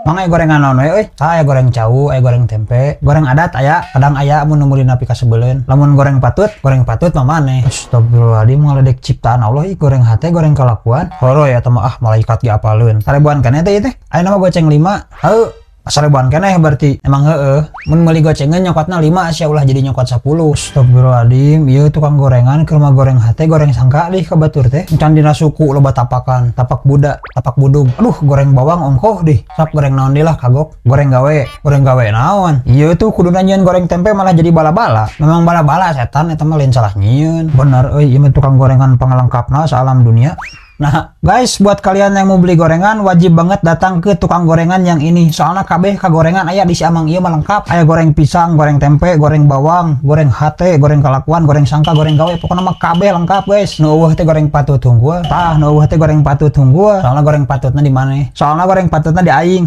Mangga gorengan naon we euy? Aya goreng cau, aya goreng tempe, goreng adat aya, kadang aya mun numulin api kasebeuleun. Lamun goreng patut mah maneh. Astagfirullahaladzim, ngaledek ciptaan Allah goreng hate, goreng kalakuan. Horo ya teh mah malaikat ge apaleun. Sarebuan keneh teh ieu teh. Aya nama goceng 5. Heuh. Sarebuan keneh berarti emang heueuh. Mun meuli gocengan nyokotna 5 sia ulah jadi nyokot 10. Astagfirullahaladzim, ieu tukang gorengan keur mah goreng hate, goreng sangka deh ka batur teh. Can dina suku loba tapakan, tapak budak, tapak budug. Aduh, goreng bawang ongkoh deh. Sok goreng naon deui lah kagok. Goreng gawe naon. Ieu tuh kuduna nyieun goreng tempe malah jadi bala-bala. Memang bala-bala setan eta mah lain salah nyieun. Bener euy, ieu mah tukang gorengan pangalengkapna saalam dunia. Nah guys, buat kalian yang mau beli gorengan wajib banget datang ke tukang gorengan yang ini. Soalnya kabeh kagorengan aya di si Amang ieu mah lengkap. Aya goreng pisang, goreng tempe, goreng bawang, goreng hate, goreng kalakuan, goreng sangka, goreng gawe, pokoknya mah kabeh lengkap guys. Nu eueuh teh goreng patut hungkul. Tah nu eueuh teh goreng patut hungkul. Soalnya goreng patutna di mana? Soalnya goreng patutna di aing.